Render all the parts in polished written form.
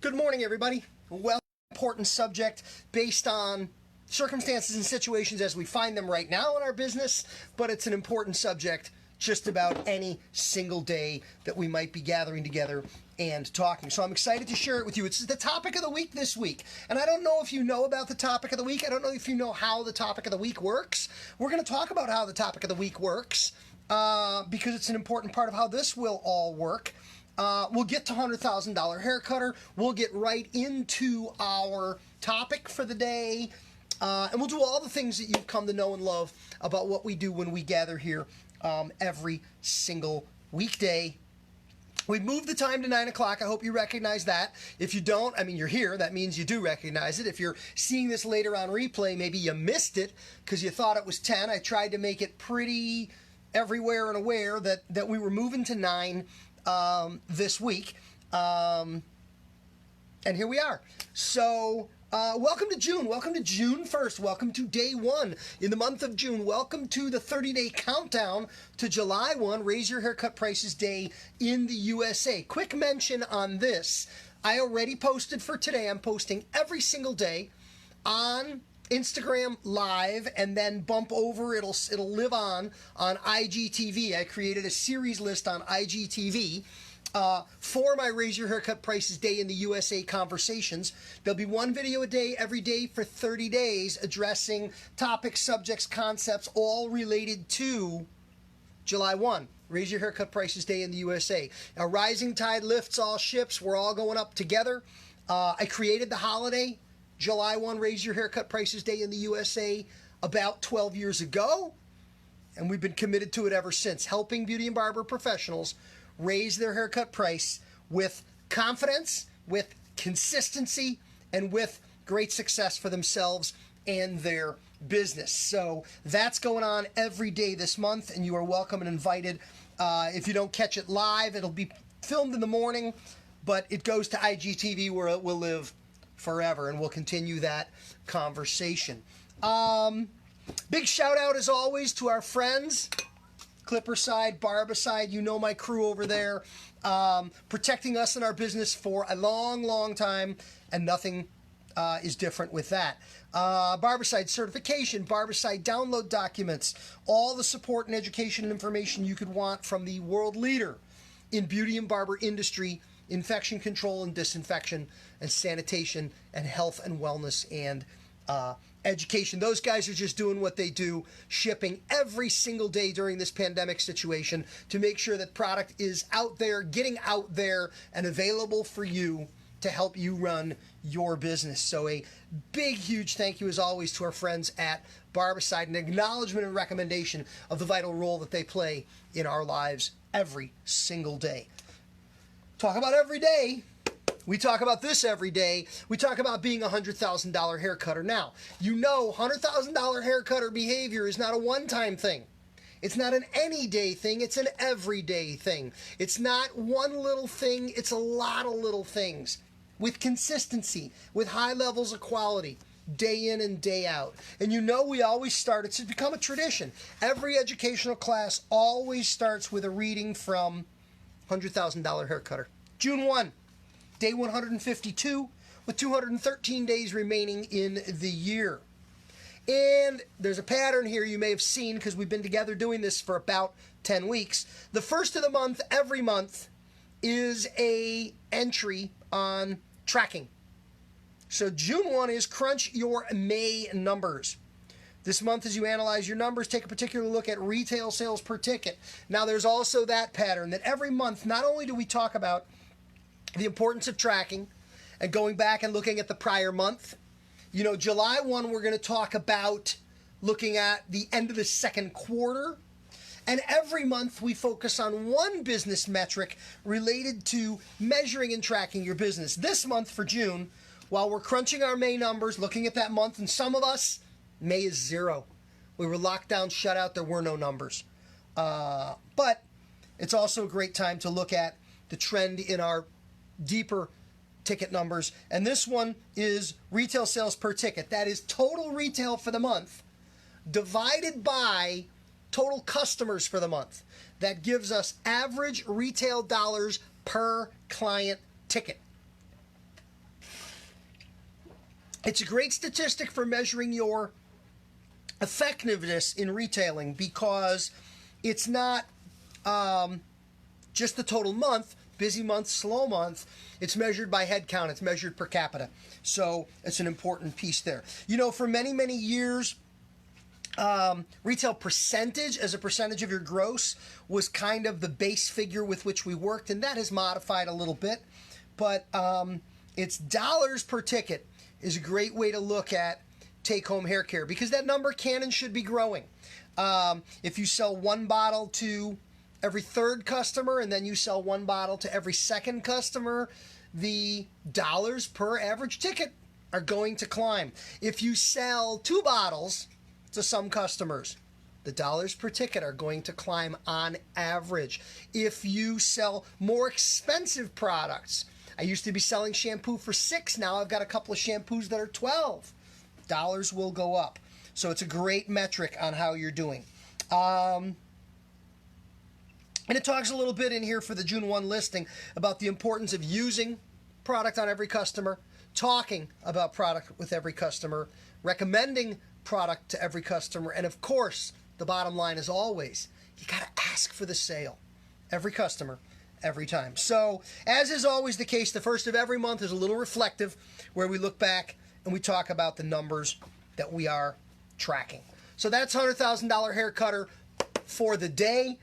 Good morning, everybody. Well, important subject based on circumstances and situations as we find them right now in our business, but it's an important subject just about any single day that we might be gathering together and talking. So I'm excited to share it with you. It's the topic of the week this week. And I don't know if you know about the topic of the week. I don't know if you know how the topic of the week works. We're going to talk about how the topic of the week works because it's an important part of how this will all work. We'll get to $100,000 hair cutter. We'll get right into our topic for the day. And we'll do all the things that you've come to know and love about what we do when we gather here every single weekday. We moved the time to 9 o'clock. I hope you recognize that. If you don't, I mean, you're here. That means you do recognize it. If you're seeing this later on replay, maybe you missed it because you thought it was 10. I tried to make it pretty everywhere and aware that we were moving to 9 this week. And here we are. So welcome to June. Welcome to June 1st. Welcome to day one in the month of June. Welcome to the 30-day countdown to July 1, Raise Your Haircut Prices Day in the USA. Quick mention on this. I already posted for today. I'm posting every single day on Instagram Live, and then bump over. It'll live on IGTV. I created a series list on IGTV for my Raise Your Haircut Prices Day in the USA conversations. There'll be one video a day every day for 30 days addressing topics, subjects, concepts, all related to July 1. Raise Your Haircut Prices Day in the USA. A rising tide lifts all ships. We're all going up together. I created the holiday, July 1, Raise Your Haircut Prices Day in the USA, about 12 years ago. And we've been committed to it ever since, helping beauty and barber professionals raise their haircut price with confidence, with consistency, and with great success for themselves and their business. So that's going on every day this month, and you are welcome and invited. If you don't catch it live, it'll be filmed in the morning, but it goes to IGTV where it will live forever, and we'll continue that conversation. Big shout out as always to our friends, Clipperside, Barbicide. You know my crew over there, protecting us and our business for a long time, and nothing is different with that. Barbicide certification, Barbicide download documents, all the support and education and information you could want from the world leader in beauty and barber industry, infection control and disinfection and sanitation and health and wellness and education. Those guys are just doing what they do, shipping every single day during this pandemic situation to make sure that product is out there, getting out there, and available for you to help you run your business. So a big, huge thank you as always to our friends at Barbicide, an acknowledgement and recommendation of the vital role that they play in our lives every single day. Talk about every day. We talk about this every day. We talk about being a $100,000 hair cutter. Now, you know $100,000 hair cutter behavior is not a one-time thing. It's not an any day thing. It's an everyday thing. It's not one little thing. It's a lot of little things with consistency, with high levels of quality, day in and day out. And you know we always start, it's become a tradition. Every educational class always starts with a reading from $100,000 hair cutter. June 1, day 152, with 213 days remaining in the year. And there's a pattern here you may have seen because we've been together doing this for about 10 weeks. The first of the month, every month, is a entry on tracking. So June 1 is crunch your May numbers. This month, as you analyze your numbers, take a particular look at retail sales per ticket. Now, there's also that pattern that every month, not only do we talk about the importance of tracking and going back and looking at the prior month. You know, July 1, we're going to talk about looking at the end of the second quarter. And every month we focus on one business metric related to measuring and tracking your business. This month for June, while we're crunching our May numbers, looking at that month, and some of us, May is 0. We were locked down, shut out, there were no numbers. But it's also a great time to look at the trend in our deeper ticket numbers. And this one is retail sales per ticket. That is total retail for the month divided by total customers for the month. That gives us average retail dollars per client ticket. It's a great statistic for measuring your effectiveness in retailing because it's not just the total month, busy month, slow month. It's measured by head count. It's measured per capita. So it's an important piece there. You know, for many, many years, retail percentage as a percentage of your gross was kind of the base figure with which we worked, and that has modified a little bit. But it's dollars per ticket is a great way to look at take-home hair care because that number can and should be growing. If you sell one bottle to every third customer and then you sell one bottle to every second customer, the dollars per average ticket are going to climb. If you sell 2 bottles to some customers, the dollars per ticket are going to climb on average. If you sell more expensive products, I used to be selling shampoo for $6. Now I've got a couple of shampoos that are $12. Dollars will go up. So it's a great metric on how you're doing. And it talks a little bit in here for the June 1 listing about the importance of using product on every customer, talking about product with every customer, recommending product to every customer, and of course, the bottom line is always, you got to ask for the sale. Every customer, every time. So, as is always the case, the first of every month is a little reflective where we look back and we talk about the numbers that we are tracking. So that's $100,000 hair cutter for the day.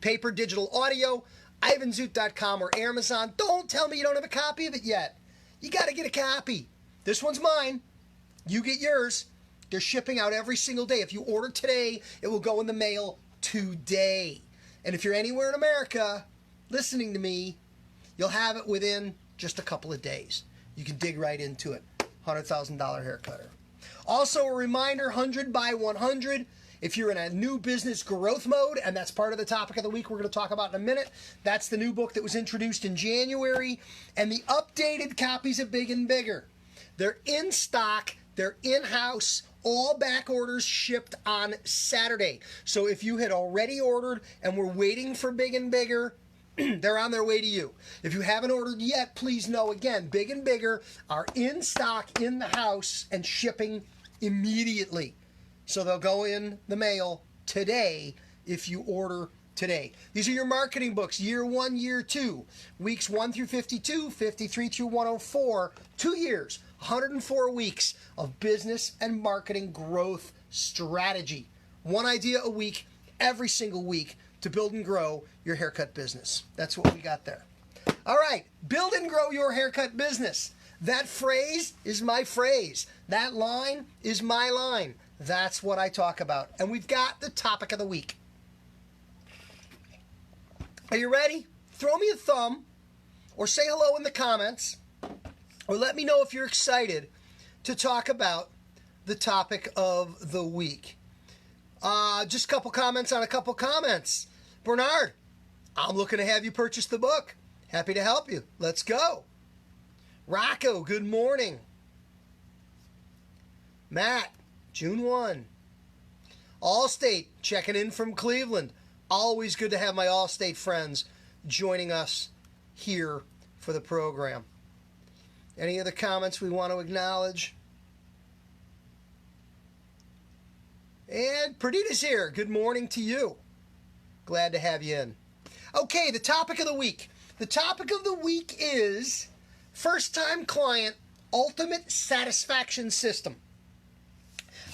Paper, digital, audio, ivanzoot.com or Amazon. Don't tell me you don't have a copy of it yet. You got to get a copy. This one's mine. You get yours. They're shipping out every single day. If you order today, it will go in the mail today. And if you're anywhere in America listening to me, you'll have it within just a couple of days. You can dig right into it. $100,000 hair cutter. Also a reminder, 100 by 100. If you're in a new business growth mode, and that's part of the topic of the week we're going to talk about in a minute, that's the new book that was introduced in January, and the updated copies of Big and Bigger. They're in stock, they're in-house, all back orders shipped on Saturday. So if you had already ordered and were waiting for Big and Bigger, they're on their way to you. If you haven't ordered yet, please know again, Big and Bigger are in stock, in the house, and shipping immediately. So they'll go in the mail today if you order today. These are your marketing books, year 1, year 2, weeks 1 through 52, 53 through 104, 2 years, 104 weeks of business and marketing growth strategy. One idea a week, every single week, to build and grow your haircut business. That's what we got there. All right, build and grow your haircut business. That phrase is my phrase. That line is my line. That's what I talk about. And we've got the topic of the week. Are you ready? Throw me a thumb or say hello in the comments or let me know if you're excited to talk about the topic of the week. Just a couple comments on a couple comments. Bernard, I'm looking to have you purchase the book. Happy to help you. Let's go. Rocco, good morning. Matt, June 1. Allstate, checking in from Cleveland. Always good to have my Allstate friends joining us here for the program. Any other comments we want to acknowledge? And Perdita's here. Good morning to you. Glad to have you in. Okay, the topic of the week. The topic of the week is first-time client ultimate satisfaction system.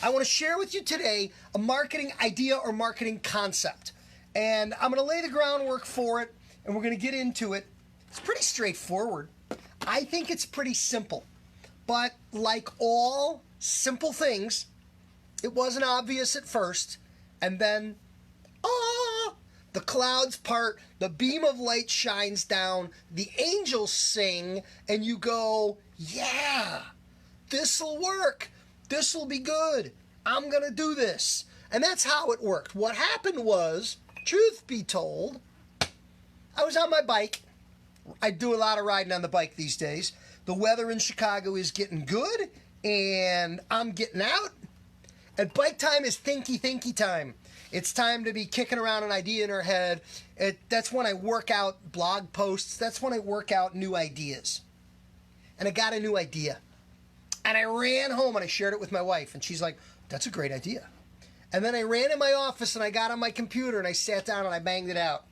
I want to share with you today a marketing idea or marketing concept. And I'm going to lay the groundwork for it, and we're going to get into it. It's pretty straightforward. I think it's pretty simple. But like all simple things, it wasn't obvious at first, and then, the clouds part, the beam of light shines down, the angels sing, and you go, yeah, this'll work. This'll be good. I'm going to do this. And that's how it worked. What happened was, truth be told, I was on my bike. I do a lot of riding on the bike these days. The weather in Chicago is getting good, and I'm getting out. And bike time is thinky time. It's time to be kicking around an idea in our head. That's when I work out blog posts. That's when I work out new ideas. And I got a new idea. And I ran home and I shared it with my wife. And she's like, that's a great idea. And then I ran in my office and I got on my computer and I sat down and I banged it out.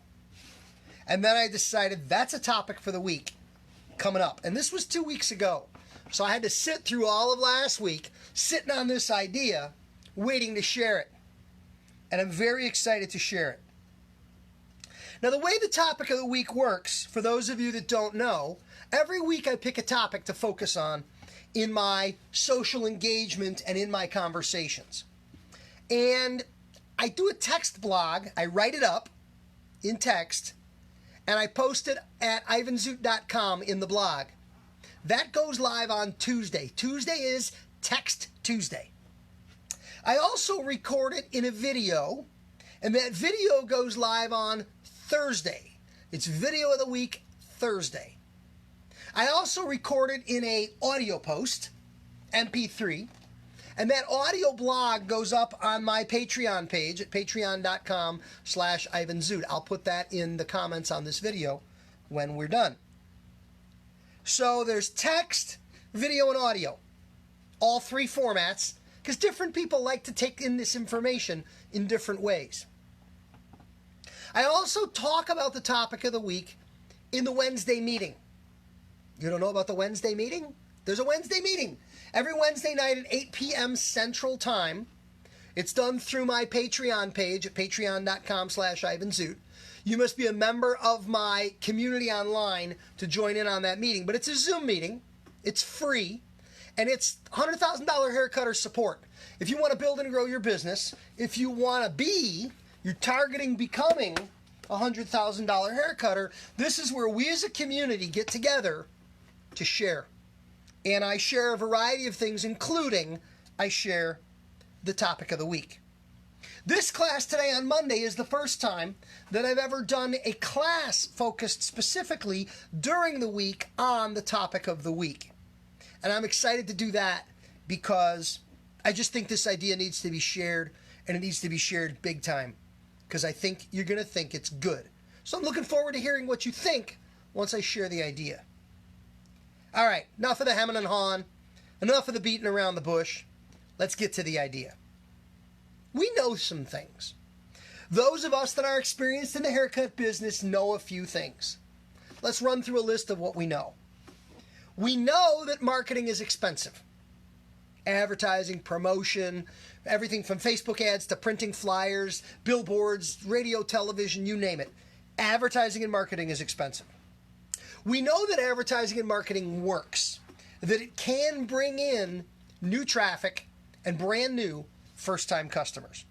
And then I decided that's a topic for the week coming up. And this was 2 weeks ago. So I had to sit through all of last week sitting on this idea, waiting to share it. And I'm very excited to share it. Now, the way the topic of the week works, for those of you that don't know, every week I pick a topic to focus on in my social engagement and in my conversations. And I do a text blog. I write it up in text, and I post it at ivanzoot.com in the blog. That goes live on Tuesday. Tuesday is Text Tuesday. I also record it in a video, and that video goes live on Thursday. It's Video of the Week Thursday. I also record it in a audio post, MP3, and that audio blog goes up on my Patreon page at patreon.com/ivanzoot. I'll put that in the comments on this video when we're done. So there's text, video, and audio. All three formats, because different people like to take in this information in different ways. I also talk about the topic of the week in the Wednesday meeting. You don't know about the Wednesday meeting? There's a Wednesday meeting every Wednesday night at 8 p.m. Central Time. It's done through my Patreon page at patreon.com/ivanzoot. You must be a member of my community online to join in on that meeting. But it's a Zoom meeting. It's free. And it's $100,000 haircut or support. If you want to build and grow your business, if you want to be, you're targeting becoming a $100,000 haircutter, this is where we as a community get together to share. And I share a variety of things, including I share the topic of the week. This class today on Monday is the first time that I've ever done a class focused specifically during the week on the topic of the week. And I'm excited to do that because I just think this idea needs to be shared, and it needs to be shared big time, because I think you're going to think it's good. So I'm looking forward to hearing what you think once I share the idea. All right, enough of the hemming and hawing, enough of the beating around the bush. Let's get to the idea. We know some things. Those of us that are experienced in the haircut business know a few things. Let's run through a list of what we know. We know that marketing is expensive. Advertising, promotion, everything from Facebook ads to printing flyers, billboards, radio, television, you name it. Advertising and marketing is expensive. We know that advertising and marketing works, that it can bring in new traffic and brand new first-time customers.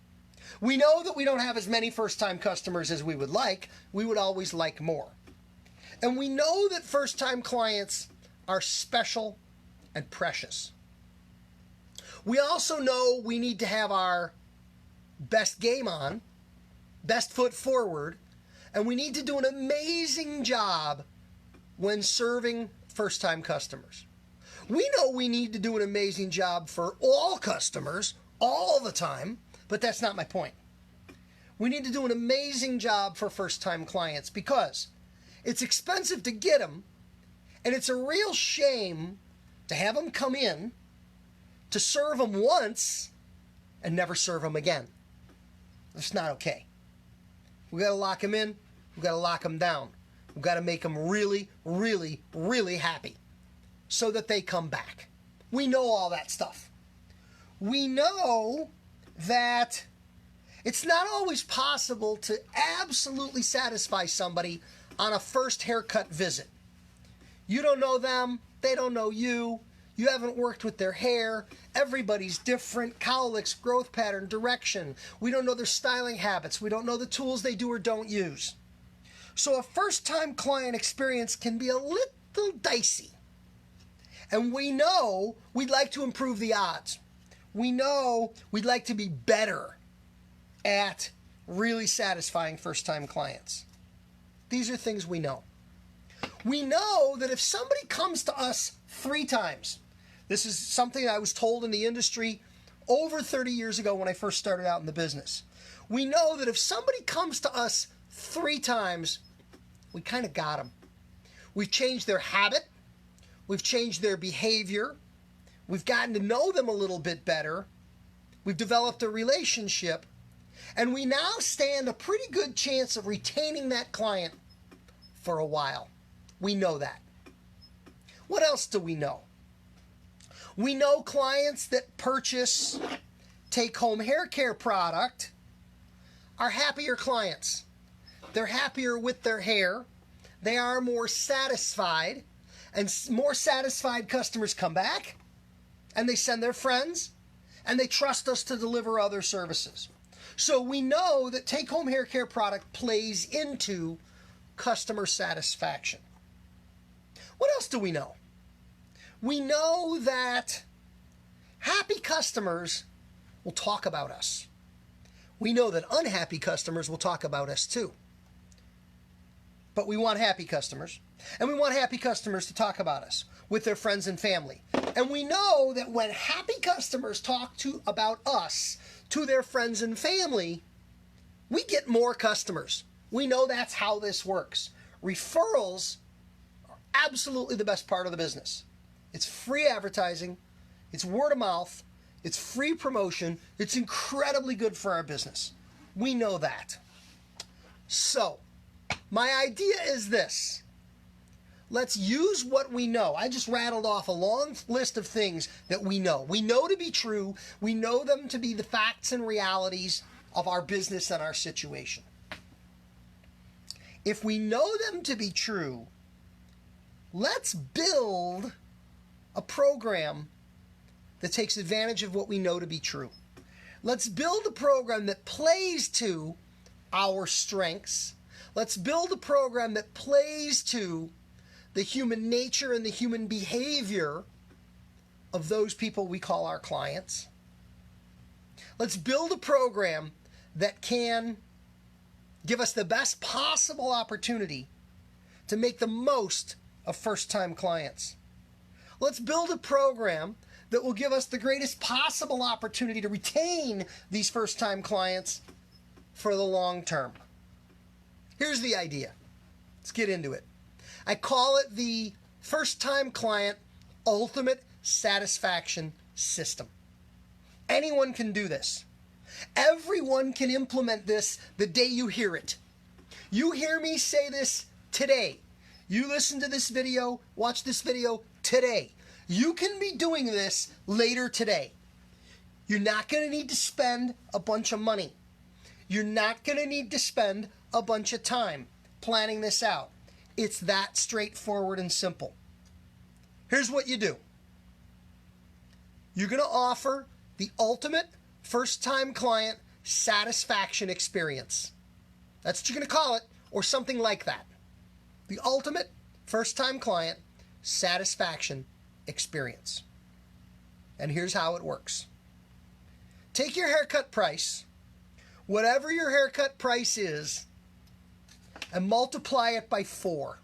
We know that we don't have as many first-time customers as we would like. We would always like more. And we know that first-time clients are special and precious. We also know we need to have our best game on, best foot forward, and we need to do an amazing job when serving first-time customers. We know we need to do an amazing job for all customers all the time, but that's not my point. We need to do an amazing job for first-time clients because it's expensive to get them, and it's a real shame to have them come in, to serve them once, and never serve them again. That's not okay. We got to lock them in. We got to lock them down. We got to make them really, really, really happy so that they come back. We know all that stuff. We know that it's not always possible to absolutely satisfy somebody on a first haircut visit. You don't know them, they don't know you, you haven't worked with their hair, everybody's different, cowlicks, growth pattern, direction. We don't know their styling habits, we don't know the tools they do or don't use. So a first-time client experience can be a little dicey. And we know we'd like to improve the odds. We know we'd like to be better at really satisfying first-time clients. These are things we know. We know that if somebody comes to us 3 times, this is something I was told in the industry over 30 years ago when I first started out in the business. We know that if somebody comes to us 3 times, we kind of got them. We've changed their habit. We've changed their behavior. We've gotten to know them a little bit better. We've developed a relationship. And we now stand a pretty good chance of retaining that client for a while. We know that. What else do we know? We know clients that purchase take-home hair care product are happier clients. They're happier with their hair. They are more satisfied. And more satisfied customers come back, and they send their friends, and they trust us to deliver other services. So we know that take-home hair care product plays into customer satisfaction. What else do we know? We know that happy customers will talk about us. We know that unhappy customers will talk about us too. But we want happy customers, and we want happy customers to talk about us with their friends and family. And we know that when happy customers talk about us to their friends and family, we get more customers. We know that's how this works. Referrals are absolutely the best part of the business. It's free advertising, it's word of mouth, it's free promotion, it's incredibly good for our business. We know that. So, my idea is this. Let's use what we know. I just rattled off a long list of things that we know. We know to be true. We know them to be the facts and realities of our business and our situation. If we know them to be true, let's build a program that takes advantage of what we know to be true. Let's build a program that plays to our strengths. Let's build a program that plays to the human nature and the human behavior of those people we call our clients. Let's build a program that can give us the best possible opportunity to make the most of first-time clients. Let's build a program that will give us the greatest possible opportunity to retain these first-time clients for the long term. Here's the idea. Let's get into it. I call it the first-time client ultimate satisfaction system. Anyone can do this. Everyone can implement this the day you hear it. You hear me say this today. You listen to this video, watch this video today. You can be doing this later today. You're not going to need to spend a bunch of money. You're not going to need to spend a bunch of time planning this out. It's that straightforward and simple. Here's what you do. You're going to offer the ultimate first-time client satisfaction experience. That's what you're going to call it, or something like that. The ultimate first-time client satisfaction experience. And here's how it works. Take your haircut price, whatever your haircut price is, and multiply it by 4.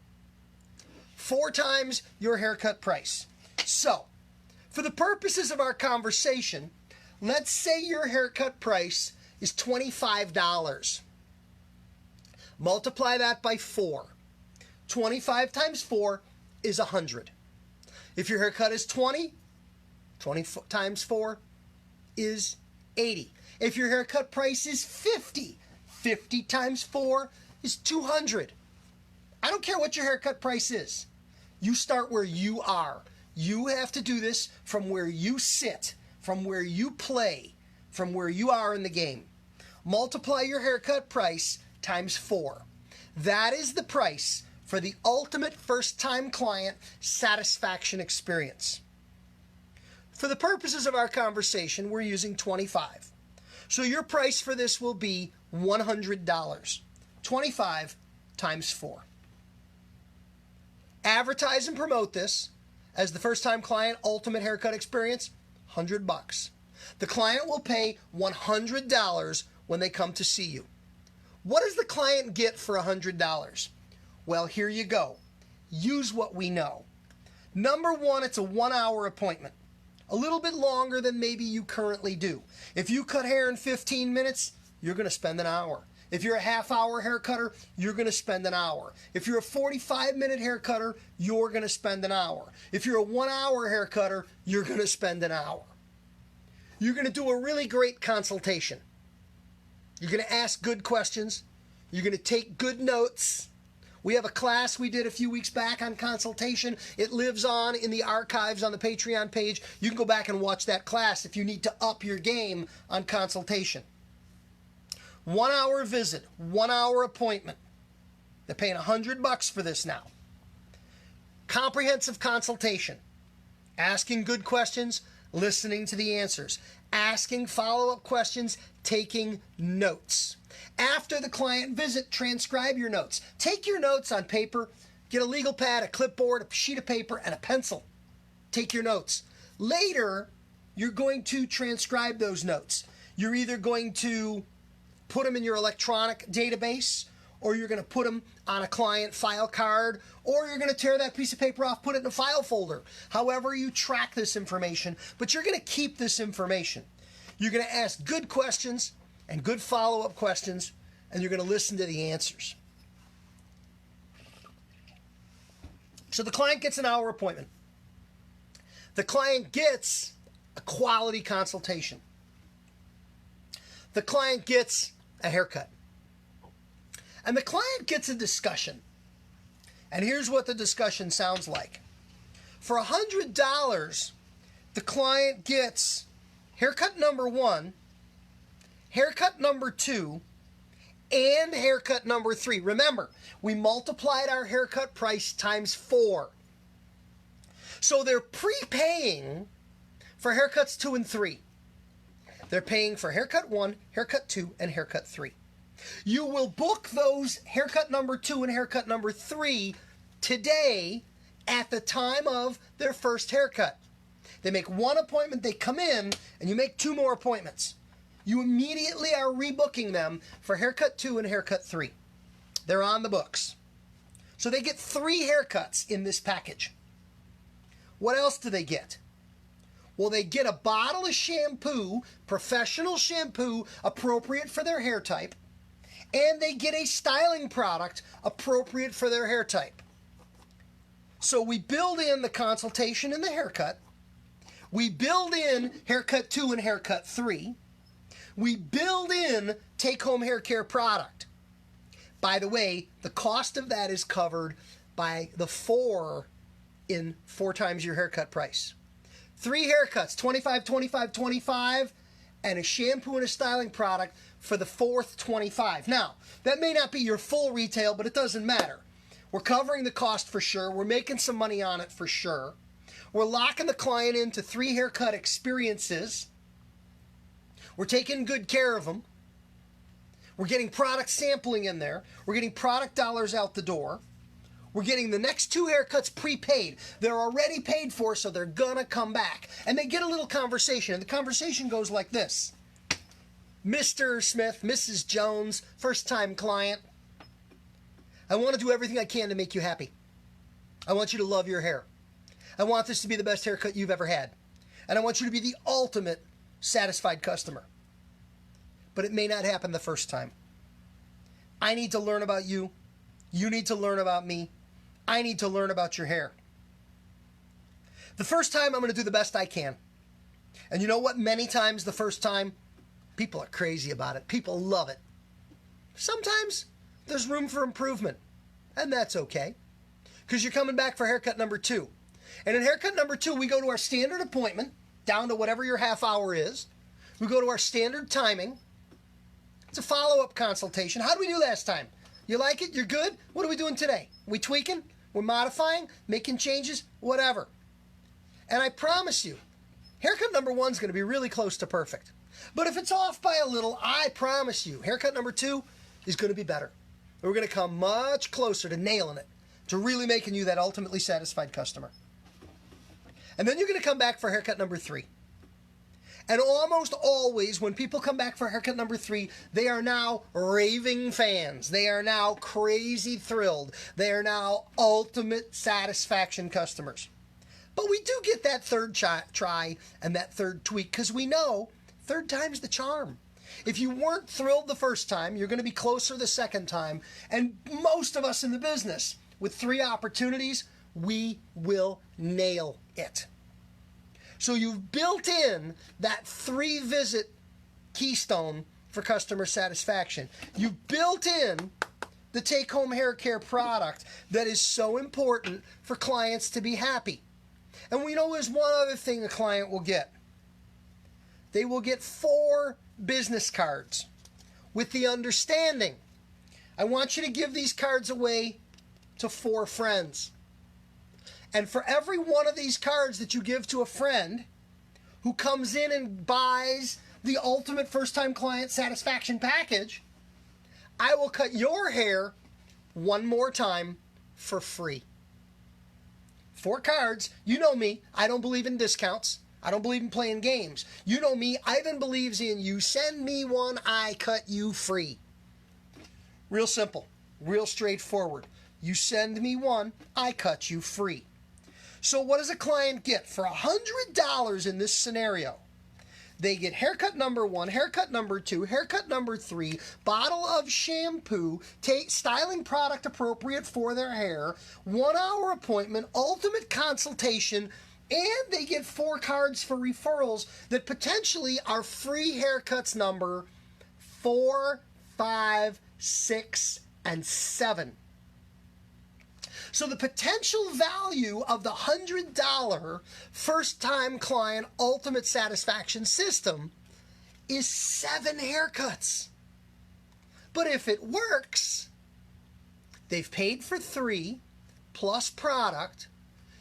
4 times your haircut price. So, for the purposes of our conversation, let's say your haircut price is $25. Multiply that by 4. 25 times 4 is 100. If your haircut is 20 times 4 is 80. If your haircut price is 50 times 4 is 200. I don't care what your haircut price is. You start where you are. You have to do this from where you sit, from where you play, from where you are in the game. Multiply your haircut price times 4. That is the price for the ultimate first-time client satisfaction experience. For the purposes of our conversation, we're using 25. So your price for this will be $100. 25 times 4. Advertise and promote this as the first-time client ultimate haircut experience, $100. The client will pay $100 when they come to see you. What does the client get for $100? Well, here you go. Use what we know. Number one, it's a 1-hour appointment. A little bit longer than maybe you currently do. If you cut hair in 15 minutes, you're going to spend an hour. If you're a half-hour hair cutter, you're going to spend an hour. If you're a 45-minute hair cutter, you're going to spend an hour. If you're a 1-hour hair cutter, you're going to spend an hour. You're going to do a really great consultation. You're going to ask good questions. You're going to take good notes. We have a class we did a few weeks back on consultation. It lives on in the archives on the Patreon page. You can go back and watch that class if you need to up your game on consultation. 1-hour visit, 1-hour appointment. They're paying $100 for this now. Comprehensive consultation. Asking good questions, listening to the answers. Asking follow-up questions, taking notes. After the client visit, transcribe your notes. Take your notes on paper. Get a legal pad, a clipboard, a sheet of paper, and a pencil. Take your notes. Later, you're going to transcribe those notes. You're either going to put them in your electronic database, or you're going to put them on a client file card, or you're going to tear that piece of paper off, put it in a file folder. However you track this information, but you're going to keep this information. You're going to ask good questions and good follow-up questions, and you're going to listen to the answers. So the client gets an hour appointment. The client gets a quality consultation. The client gets a haircut. And the client gets a discussion. And here's what the discussion sounds like. For $100, the client gets haircut number 1, haircut number 2, and haircut number 3. Remember, we multiplied our haircut price times 4. So they're prepaying for haircuts 2 and 3. They're paying for haircut 1, haircut 2, and haircut 3. You will book those haircut number 2 and haircut number 3 today at the time of their first haircut. They make one appointment, they come in, and you make 2 more appointments. You immediately are rebooking them for haircut 2 and haircut 3. They're on the books. So they get 3 haircuts in this package. What else do they get? Well, they get a bottle of shampoo, professional shampoo, appropriate for their hair type, and they get a styling product appropriate for their hair type. So we build in the consultation and the haircut. We build in haircut 2 and haircut 3. We build in take-home hair care product. By the way, the cost of that is covered by the 4 in 4 times your haircut price. 3 haircuts, 25, 25, 25, and a shampoo and a styling product for the 4th 25. Now, that may not be your full retail, but it doesn't matter. We're covering the cost for sure. We're making some money on it for sure. We're locking the client into 3 haircut experiences. We're taking good care of them. We're getting product sampling in there. We're getting product dollars out the door. We're getting the next 2 haircuts prepaid. They're already paid for, so they're gonna come back. And they get a little conversation, and the conversation goes like this. Mr. Smith, Mrs. Jones, first-time client, I want to do everything I can to make you happy. I want you to love your hair. I want this to be the best haircut you've ever had. And I want you to be the ultimate satisfied customer. But it may not happen the first time. I need to learn about you. You need to learn about me. I need to learn about your hair. The first time, I'm going to do the best I can. And you know what? Many times the first time, people are crazy about it. People love it. Sometimes there's room for improvement. And that's okay. Because you're coming back for haircut number 2. And in haircut number 2, we go to our standard appointment, down to whatever your half hour is. We go to our standard timing. It's a follow-up consultation. How did we do last time? You like it? You're good? What are we doing today? We tweaking? We're modifying? Making changes? Whatever. And I promise you, haircut number 1 is going to be really close to perfect. But if it's off by a little, I promise you, haircut number 2 is going to be better. We're going to come much closer to nailing it, to really making you that ultimately satisfied customer. And then you're going to come back for haircut number 3. And almost always, when people come back for haircut number 3, they are now raving fans. They are now crazy thrilled. They are now ultimate satisfaction customers. But we do get that third try and that third tweak, because we know third time's the charm. If you weren't thrilled the first time, you're going to be closer the second time. And most of us in the business, with 3 opportunities, we will nail it. So you've built in that 3-visit keystone for customer satisfaction. You've built in the take-home hair care product that is so important for clients to be happy. And we know there's one other thing a client will get. They will get 4 business cards with the understanding, I want you to give these cards away to 4 friends. And for every one of these cards that you give to a friend who comes in and buys the ultimate first-time client satisfaction package, I will cut your hair one more time for free. 4 cards. You know me. I don't believe in discounts. I don't believe in playing games. You know me. Ivan believes in you send me one, I cut you free. Real simple. Real straightforward. You send me one, I cut you free. So what does a client get? For $100 in this scenario, they get haircut number 1, haircut number 2, haircut number 3, bottle of shampoo, styling product appropriate for their hair, 1-hour appointment, ultimate consultation, and they get 4 cards for referrals that potentially are free haircuts number 4, 5, 6, and 7. So the potential value of the $100 first-time client ultimate satisfaction system is 7 haircuts. But if it works, they've paid for 3 plus product,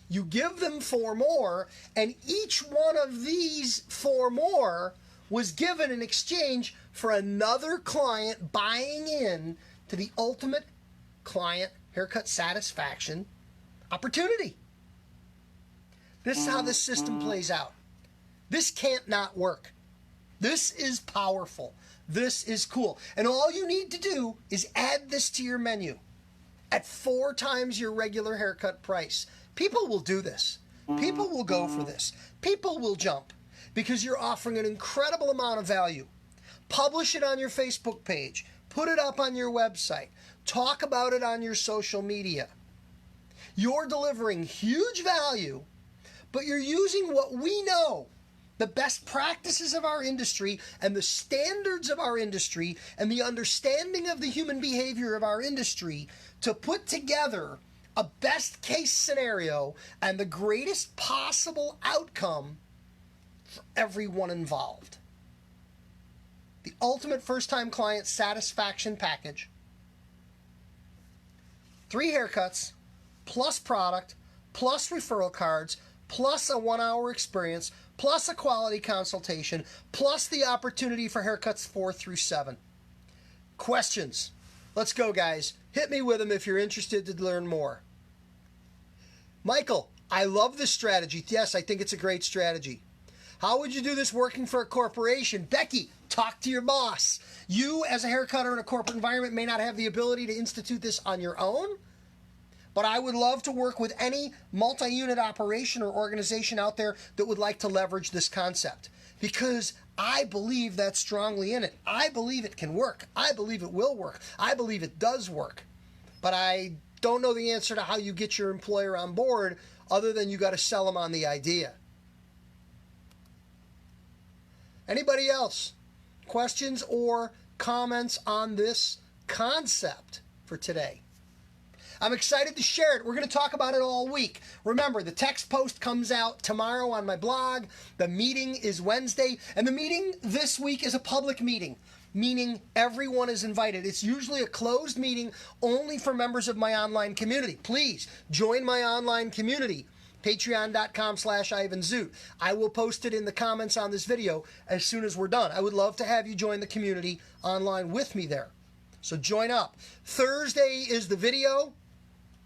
you give them 4 more, and each one of these 4 more was given in exchange for another client buying in to the ultimate client haircut satisfaction opportunity. This is how this system plays out. This can't not work. This is powerful. This is cool. And all you need to do is add this to your menu at 4 times your regular haircut price. People will do this. People will go for this. People will jump because you're offering an incredible amount of value. Publish it on your Facebook page. Put it up on your website. Talk about it on your social media. You're delivering huge value, but you're using what we know, the best practices of our industry and the standards of our industry and the understanding of the human behavior of our industry to put together a best case scenario and the greatest possible outcome for everyone involved. The ultimate first-time client satisfaction package, 3 haircuts, plus product, plus referral cards, plus a 1-hour experience, plus a quality consultation, plus the opportunity for haircuts 4 through 7. Questions? Let's go, guys. Hit me with them if you're interested to learn more. Michael, I love this strategy. Yes, I think it's a great strategy. How would you do this working for a corporation? Becky, talk to your boss. You, as a hair cutter in a corporate environment, may not have the ability to institute this on your own, but I would love to work with any multi-unit operation or organization out there that would like to leverage this concept, because I believe that strongly in it. I believe it can work. I believe it will work. I believe it does work. But I don't know the answer to how you get your employer on board other than you got to sell them on the idea. Anybody else? Questions or comments on this concept for today? I'm excited to share it. We're going to talk about it all week. Remember, the text post comes out tomorrow on my blog. The meeting is Wednesday. And the meeting this week is a public meeting, meaning everyone is invited. It's usually a closed meeting only for members of my online community. Please join my online community. Patreon.com/Ivan Zoot. I will post it in the comments on this video as soon as we're done. I would love to have you join the community online with me there. So join up. Thursday is the video.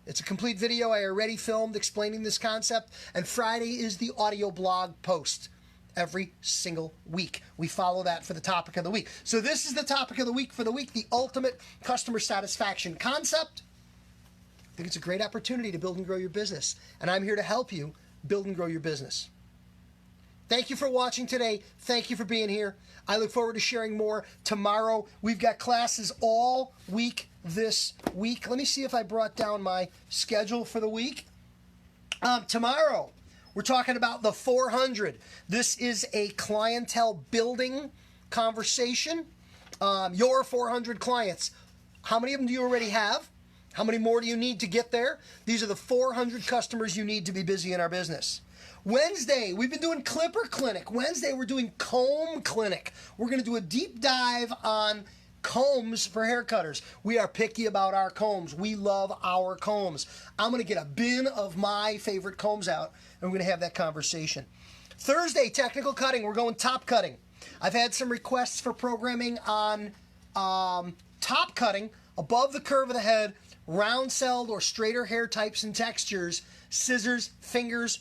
It's a complete video I already filmed explaining this concept. And Friday is the audio blog post every single week. We follow that for the topic of the week. So this is the topic of the week for the week, the ultimate customer satisfaction concept. I think it's a great opportunity to build and grow your business. And I'm here to help you build and grow your business. Thank you for watching today. Thank you for being here. I look forward to sharing more tomorrow. We've got classes all week this week. Let me see if I brought down my schedule for the week. Tomorrow, we're talking about the 400. This is a clientele building conversation. Your 400 clients. How many of them do you already have? How many more do you need to get there? These are the 400 customers you need to be busy in our business. Wednesday, we've been doing Clipper Clinic. Wednesday, we're doing Comb Clinic. We're going to do a deep dive on combs for hair cutters. We are picky about our combs. We love our combs. I'm going to get a bin of my favorite combs out, and we're going to have that conversation. Thursday, technical cutting. We're going top cutting. I've had some requests for programming on top cutting, above the curve of the head, round-celled or straighter hair types and textures, scissors, fingers,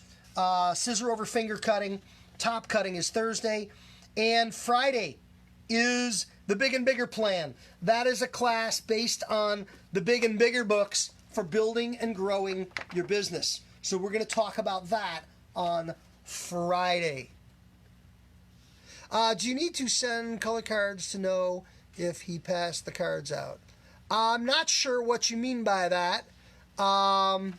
scissor over finger cutting. Top cutting is Thursday. And Friday is the Big and Bigger plan. That is a class based on the Big and Bigger books for building and growing your business. So we're going to talk about that on Friday. Do you need to send color cards to know if he passed the cards out? I'm not sure what you mean by that. You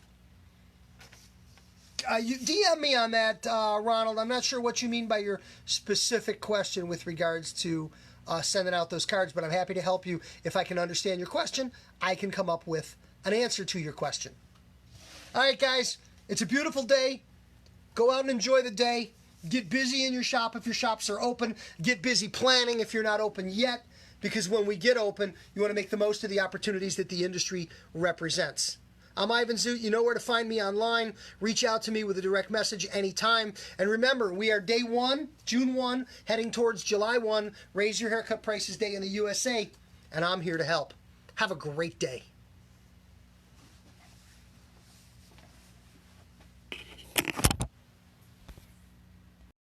DM me on that, Ronald. I'm not sure what you mean by your specific question with regards to sending out those cards, but I'm happy to help you. If I can understand your question, I can come up with an answer to your question. All right, guys, it's a beautiful day. Go out and enjoy the day. Get busy in your shop if your shops are open. Get busy planning if you're not open yet, because when we get open, you want to make the most of the opportunities that the industry represents. I'm Ivan Zoot. You know where to find me online. Reach out to me with a direct message anytime. And remember, we are day 1, June 1, heading towards July 1, Raise Your Haircut Prices Day in the USA, and I'm here to help. Have a great day.